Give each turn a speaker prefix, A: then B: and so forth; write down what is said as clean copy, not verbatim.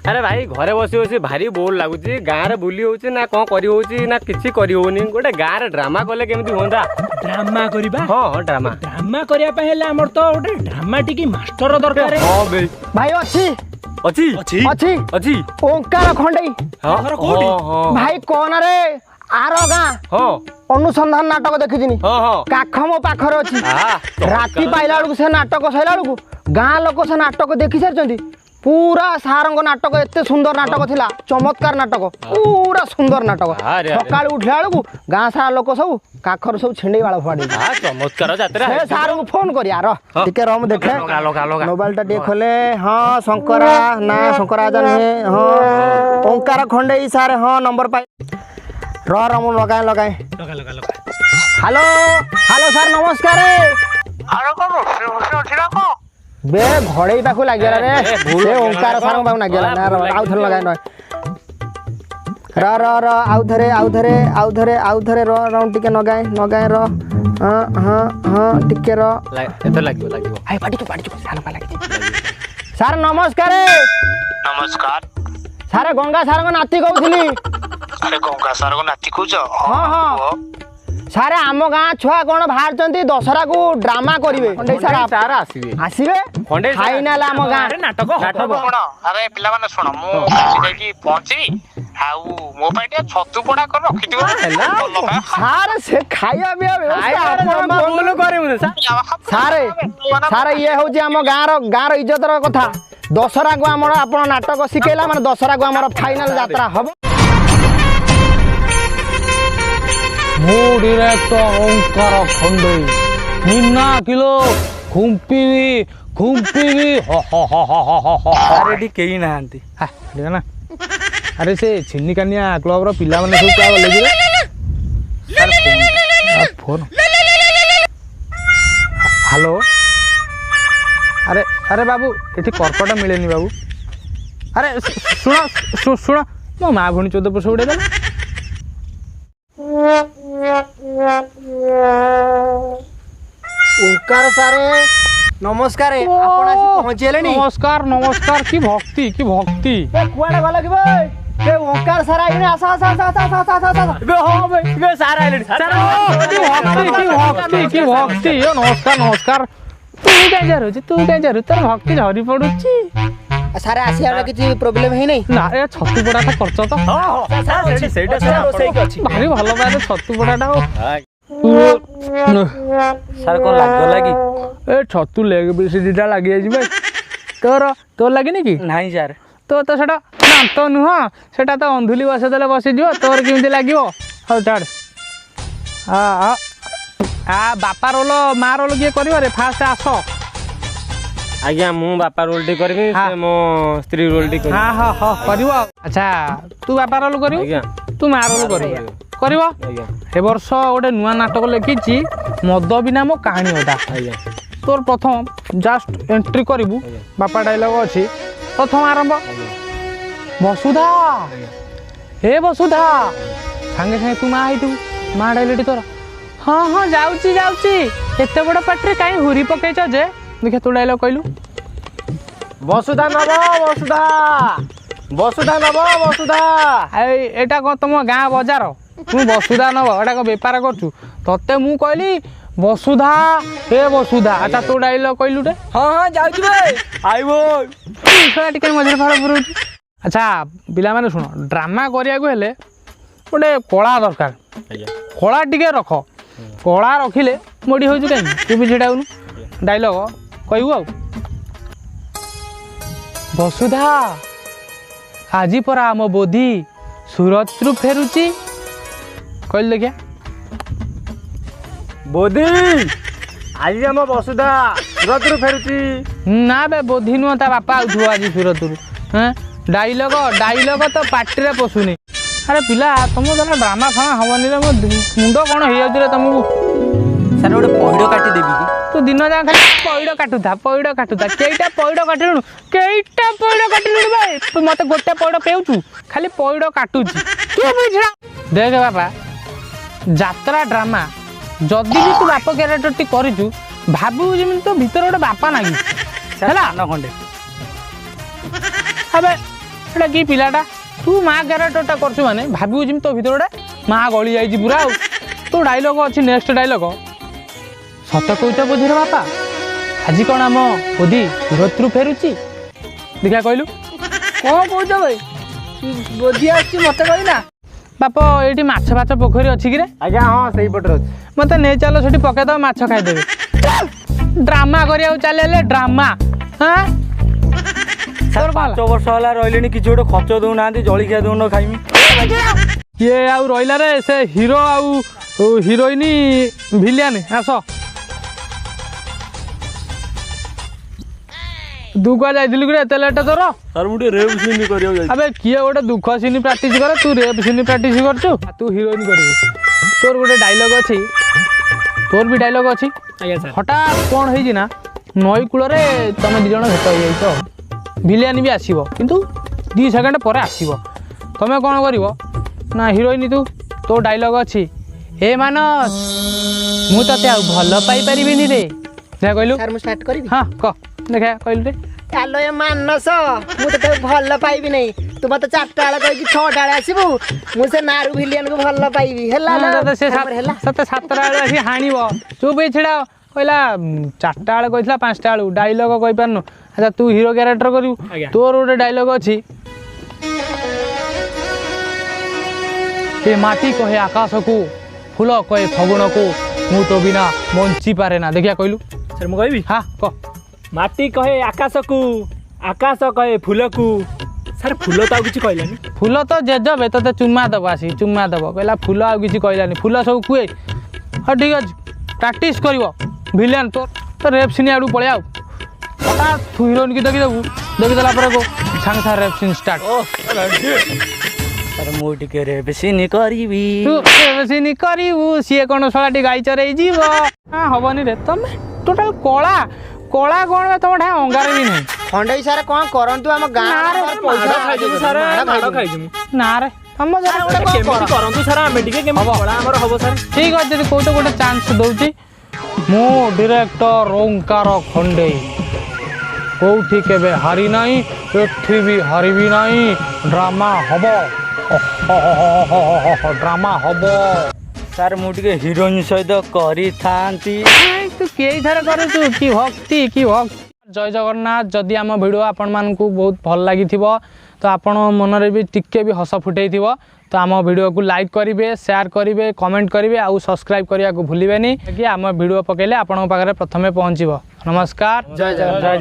A: अरे भाई घरे बसी बसी भारी बोर लगुच गाँव में बुली हो ना कौन करी ना किसी करी होनी गोटे गाँव में ड्रामा कले केमती होंदा
B: ड्रामा करबा
A: हाँ हाँ ड्रामा
B: ड्रामा करिया पे हेले हमर तो गोटे ड्रामाटिक मास्टर दरकार
A: हाँ बे
C: भाई अच्छी
A: अच्छी
C: अच्छी
A: अच्छी
C: ओंकार खंडई
A: हाँ
B: घर कोठी?
A: हाँ
C: भाई कौन रे आर गाँ
A: हाँ
C: अनुसंधान नाटक देखी
A: हाँ हाँ
C: काख मो पाखर अच्छी
A: हाँ
C: राति पाइला बेलू से नाटक सैला बेलू गाँ लोक से नाटक देखी सारी पूरा सारंग नाटक एते सुंदर नाटक थिला चमत्कार नाटक पूरा सुंदर नाटक सका उठला बेलू गाँ सारा लोक सब काखर सब छिंडे वाला फाड़ी
A: चमत्कार जात्रा
C: से सार को फोन करिया टिके रह देखे
A: लगा
C: मोबाइल टा टिके खोले हाँ शंकरा ना शंकरा आजा नुहे हाँ ओंकार खंडे सार हाँ नंबर पाई रह मु लगाए
B: लगा
C: हेलो हेलो सर नमस्कार बे घड़े पाखु लगिगला रे से ओंकार सर पाखु लगिगला ना आउ थरे लगाए न र आउ थरे र टिके नगाए र हाँ टिके र
A: एतो लागियो
C: आइ पाटी सार पा लागी सर नमस्कार सारे गंगा सार नाती कहूली
D: अरे गंगा सार को नाती कौच
C: हाँ सारे आम गाँ छुआ कौन बाहर दशहरा को ड्रामा करेंगे
A: सार आसबे
C: आसबे फाइनाल आम गाँ
B: नाटक
D: शुण अरे पिला माने शुण मु जाई पहुंचबी आउ मो पाइटिया छतु पोड़ा कर रखिथिबो
C: सारे से खाया बिया व्यवस्था सारे सारे ये हूँ आम गाँव इज्जतर कथा दशहरा को आम आप नाटक शिखेला माने दशहरा को आम फाइनाल यात्रा हम
E: डायरेक्टर ओंकार खंडई मुन्ना किलो खुंपी
B: अरे कई ना
E: ना अरे से छिन्नी कानिया क्लब रो पिला माने सब क्या गले फोन हेलो अरे बाबू ये कर्कट मिलेनी बाबू अरे शुण मो माँ भणी 14 वर्ष उड़े देला
C: ओंकार सारे नमस्कार आपण आसी पहुंचेले नी
E: नमस्कार की भक्ति
C: कुआडे गला कि भाई बे ओंकार सारा आइने आसा बे हो बे सारा आइले
E: की भक्ति यो नमस्कार तू कहीं जा रू तोर भक्ति झरी पड़ुची
C: सारे आसी हमरा किछि प्रॉब्लम है नहीं
E: ना ए छतु पड़ाटा खर्च तो
A: हां सेटा रोसई के अछि
E: भारी भलो बाय छतु पड़ाटा
A: सर को लागी
E: ए छतु लेग बिसिडीटा लागि आइ भाई तोर लागिनी कि
A: नहीं सर
E: तो सेटा दांत नुह सेटा तो अंधुली बसे देले बसी जिवो तोर केमती लागिवो हौ छाड़ बापा रोल माँ रोल किए कर फास्ट आस
A: आज्ञा मु बापा रोल टी करबी से मो स्त्री रोल टी करबी
E: हाँ करिवो अच्छा तू बापा रोल करिवो
A: आज्ञा
E: तू माँ रोल करिवो ए वर्ष गोटे नुआ नाटक लिखी मद बिना मो कहानी अदा
A: आज्ञा
E: तोर प्रथम जस्ट एंट्री करिवु बापा डायलॉग अछि प्रथम आरंभ वसुधा हे वसुधा संगे संगे तू माँ आइतु माँ डायलॉग तोर हाँ जाउची एते बड़ पाट्रे काई हुरी पकेच जे देखे तू डायलॉग कहलु
C: वसुधा नब
E: एटा को तुम गाँ बजार तू वसुधा नब एटा को बेपार करछु तते मु कहली वसुधा हे वसुधा अच्छा तू डायलॉग कहलु रे
C: हाँ जाउची भाई
E: आइबो इखा टिके मझे फाड़ पुरु अच्छा पिला माने सुनो ड्रामा करिया को हेले गोटे कला दरकार कला टिके रख कला रखिले मोडी होजु काई तू भी छिडाउनु डायलॉग कहू आ वसुधा आज परा आम बोधी सूरत रु फेरुची कहल देखिया
A: बोधी आज हम वसुधा सूरत रु फेरुची
E: ना बे बोधी नुह ता बापा आउथु आज सूरत रु हैं डायलॉग तो पार्टी रे पसुनी अरे पिला तुम तो ड्रामा फामा हवनी रे मो मुंड कौन हो जाउछ रे तुमको
A: सर गोटे पइड काटी देबी कि
E: तू दिन जा खाली पइड काटुता केईटा पइड काटिलु भाई तू मते गोटे पइड पेउचु खाली पइड काटुची के बुझा देख बाबा यात्रा ड्रामा जदि भी तू बाप कैरेक्टर टी करिचु भाबु जेमि तो भीतर गोटे बापा नागी हैला
A: न खंडे
E: अबे एटा कि पिलाटा तू माँ क्यारेक्टरटा करछु माने भाबिउ जिम तो भितर गोटे माँ गली जाइछि पूरा आउ तो डायलॉग अछि नेक्स्ट डायलॉग सत कहूच बुझी रे बापा आज कौन आम बोधी सुरतरू फेरुची देखा कहलु
C: कौन कौच भाई बोधी आछि मते कहना
E: बाप ये माछ फाछ पोखरी अच्छी कि
A: आज्ञा हाँ सही पटरे अच्छी
E: मत नहीं चलो से पकईदे माछ खाईदेवी ड्रामा करा चले ड्रामा हाँ
A: 5 वर्ष है रही कि गोटे खर्च दौना जलिखिया दौन खाइमी
E: ये आउ रहा रे से हिरो आउ हिरोइन भिलियन आस दुखा जाइलु कि एत लेट तोर
A: सर मुझे रेप सीन कर
E: अबे किए गोटे दुख सीन प्राक्ट कर तू रेप सीन प्राक्ट करचु तू हिरोइन कर तोर गोटे डायलॉग अच्छी तोर भी डायलॉग अच्छी हठात कौन है नई कूल तुम दिज भेट हो भिलियन भी आसो किंतु 2 सेकेंड पर आसो तुम कौन कर ना हिरोइन तू तो डायलॉग अच्छी हे मानस मु ते भल पाइपर रे देखा कहलु
C: सर मु स्टार्ट करबी
E: हाँ कह देखा कहलु रे
C: आलो ए मानस मु तो भल पाइबी नहीं तू मत 4टा बेला कहि 6टा बेला आसीबू मु से नारू भिलियन को भल पाइबी हेला ना
E: से 7टा बेला आसी हाणीब चुप ही छिड़ा कहला 4टा बेला कहला 5टा बेलू डायलॉग कहि पारनु अच्छा तू हीरो कैरेक्टर करू तोर गोटे डायलॉग अच्छी ए माटी कहे आकाश को फूल कहे फगुण को मु तो बिना बंची पारे ना देखिया कहलु
B: सर मु कहबी
E: हाँ कह
B: माटी कहे आकाश को आकाश कहे फूल को सर फूल तो किसी कहलानी
E: फूल तो जेजबे ते चुम्मा दब आसी चुम्मा दब कहला फूल आ किसी कहलानी फूल सब कुए हाँ ठीक अच्छे प्राक्ट कर भिलियन तो रेप सीन आड़ू पड़े आउ तू हिरोइन की देखीदेबू देखीदेला को सांगे सारे रेप सीन स्टार्ट
A: सर मु टिके रेप सीन करिवि
E: तू रेप सीन करिवु सीए कोन सलाटी गाई चरई जीव हां हबनी रे तमे टोटल कोला कोला कोन में तम ढा अंगार भी नहीं
C: खंडे सर कौन करंतु हम गां पैसा खाइ देबे
B: सर माड़ खाइ जमु
E: ना रे हम जरा
B: केमति करंतु सर हम टिके केमति कोला हमर हबो सर
E: ठीक अछि जदी कोइ तो गोटे चांस दउची मो डायरेक्टर ओंकार खंडे कोठी केबे हारी नाही एठी भी हारिबी नाही ड्रामा हबो ड्रामा हबो
A: सर मु टिके हिरोइन सहित करी थांती
E: तू कई थर करूँ कि भक्ति जय जगन्नाथ जदि आम भिडियो आपण मानकु बहुत भल लगी तो आपण मनरे भी टिके भी हस फुटई तो आम भिडियो को लाइक करेंगे शेयर करेंगे कमेंट करेंगे आउ सब्सक्राइब करने को भूलें कि आम भिडियो पकेले आपण पाखे प्रथमे पहुँचब नमस्कार
C: जय जगन्नाथ।